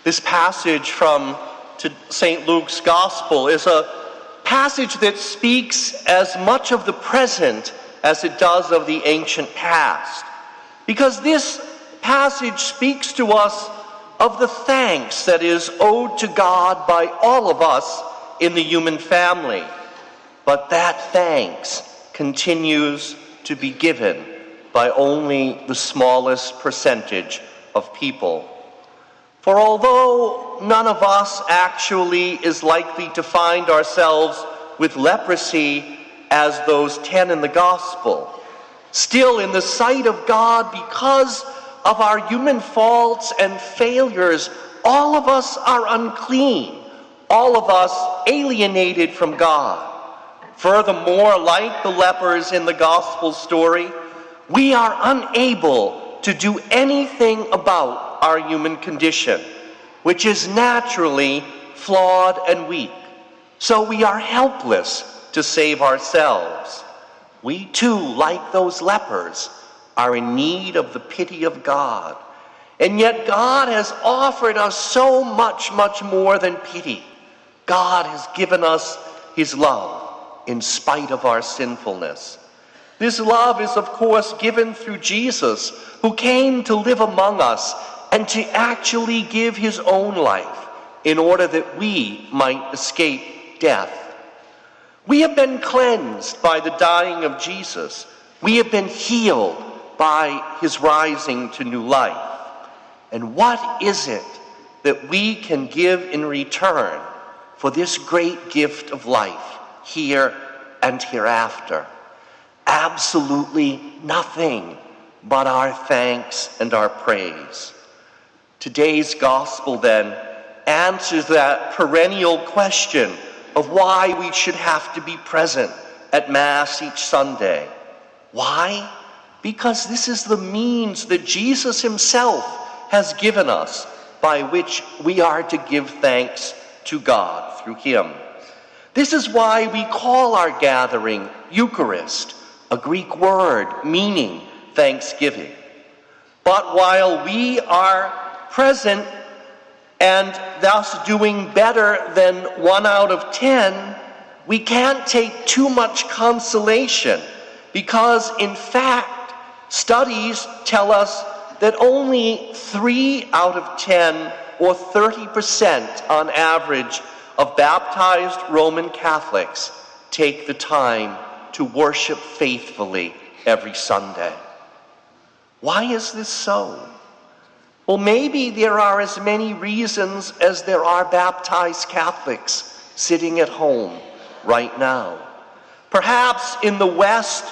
This passage from St. Luke's Gospel is a passage that speaks as much of the present as it does of the ancient past, because this passage speaks to us of the thanks that is owed to God by all of us in the human family. But that thanks continues to be given by only the smallest percentage of people. For although none of us actually is likely to find ourselves with leprosy as those 10 in the gospel, still in the sight of God, because of our human faults and failures, all of us are unclean, all of us alienated from God. Furthermore, like the lepers in the gospel story, we are unable to do anything about our human condition, which is naturally flawed and weak. So we are helpless to save ourselves. We too, like those lepers, are in need of the pity of God. And yet God has offered us so much, much more than pity. God has given us his love in spite of our sinfulness. This love is, of course, given through Jesus, who came to live among us and to actually give his own life in order that we might escape death. We have been cleansed by the dying of Jesus. We have been healed by his rising to new life. And what is it that we can give in return for this great gift of life here and hereafter? Absolutely nothing but our thanks and our praise. Today's gospel then answers that perennial question of why we should have to be present at Mass each Sunday. Why? Because this is the means that Jesus himself has given us by which we are to give thanks to God through him. This is why we call our gathering Eucharist, a Greek word meaning thanksgiving. But while we are present and thus doing better than 1 out of 10, we can't take too much consolation, because in fact, studies tell us that only 3 out of 10, or 30% on average, of baptized Roman Catholics take the time to worship faithfully every Sunday. Why is this so? Well, maybe there are as many reasons as there are baptized Catholics sitting at home right now. Perhaps in the West,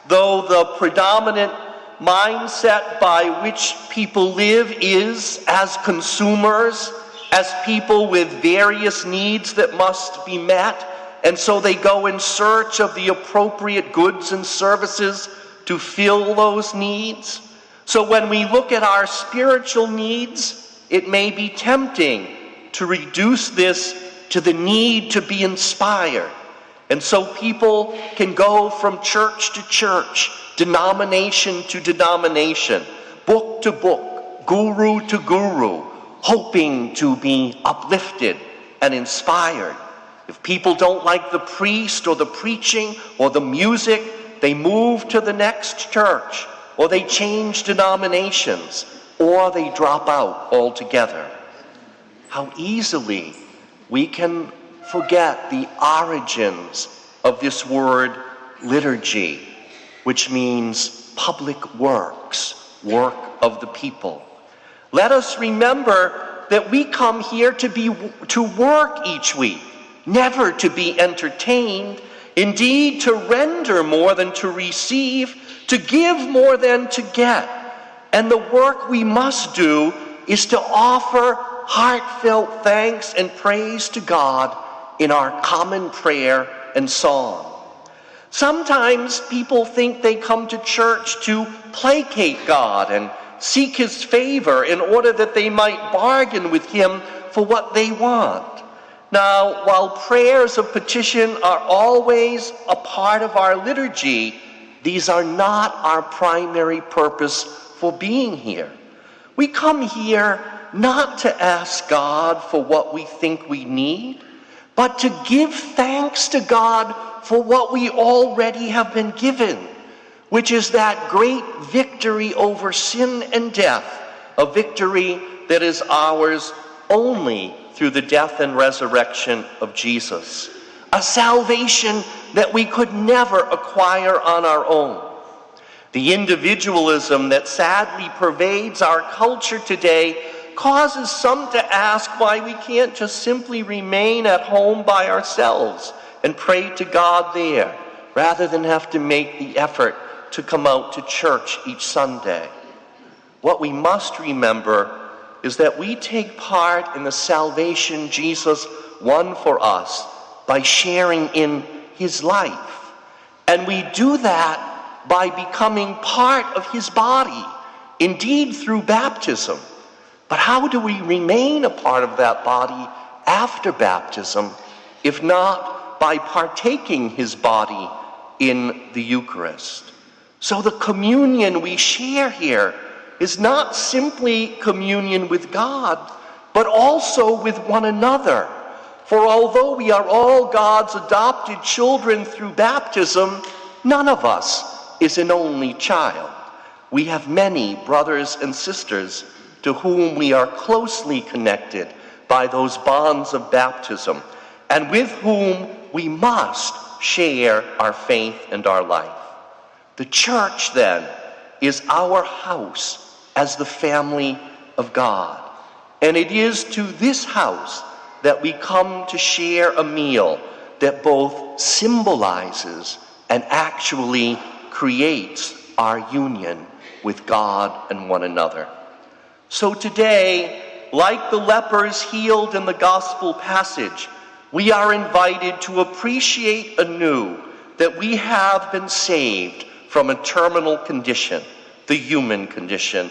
though the predominant mindset by which people live is as consumers, as people with various needs that must be met, and so they go in search of the appropriate goods and services to fill those needs. So when we look at our spiritual needs, it may be tempting to reduce this to the need to be inspired. And so people can go from church to church, denomination to denomination, book to book, guru to guru, hoping to be uplifted and inspired. If people don't like the priest or the preaching or the music, they move to the next church, or they change denominations, or they drop out altogether. How easily we can forget the origins of this word liturgy, which means public works, work of the people. Let us remember that we come here to work each week, never to be entertained, indeed to render more than to receive, to give more than to get. And the work we must do is to offer heartfelt thanks and praise to God in our common prayer and song. Sometimes people think they come to church to placate God and seek his favor in order that they might bargain with him for what they want. Now, while prayers of petition are always a part of our liturgy, these are not our primary purpose for being here. We come here not to ask God for what we think we need, but to give thanks to God for what we already have been given, which is that great victory over sin and death, a victory that is ours only through the death and resurrection of Jesus, a salvation that we could never acquire on our own. The individualism that sadly pervades our culture today causes some to ask why we can't just simply remain at home by ourselves and pray to God there, rather than have to make the effort to come out to church each Sunday. What we must remember is that we take part in the salvation Jesus won for us by sharing in his life. And we do that by becoming part of his body, indeed through baptism. But how do we remain a part of that body after baptism, if not by partaking his body in the Eucharist? So the communion we share here is not simply communion with God, but also with one another. For although we are all God's adopted children through baptism, none of us is an only child. We have many brothers and sisters to whom we are closely connected by those bonds of baptism, and with whom we must share our faith and our life. The church, then, is our house as the family of God. And it is to this house that we come to share a meal that both symbolizes and actually creates our union with God and one another. So today, like the lepers healed in the gospel passage, we are invited to appreciate anew that we have been saved from a terminal condition, the human condition,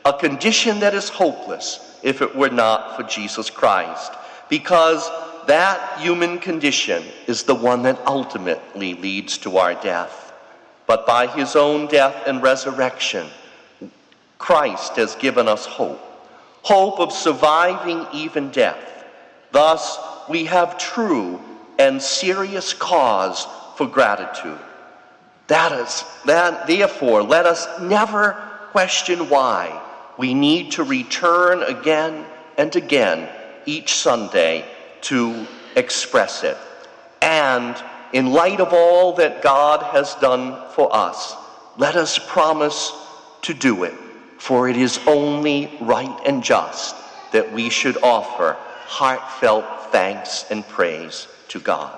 a condition that is hopeless if it were not for Jesus Christ, because that human condition is the one that ultimately leads to our death. But by his own death and resurrection, Christ has given us hope of surviving even death. Thus, we have true and serious cause for gratitude. Therefore, let us never question why we need to return again and again each Sunday to express it. And in light of all that God has done for us, let us promise to do it, for it is only right and just that we should offer heartfelt thanks and praise to God.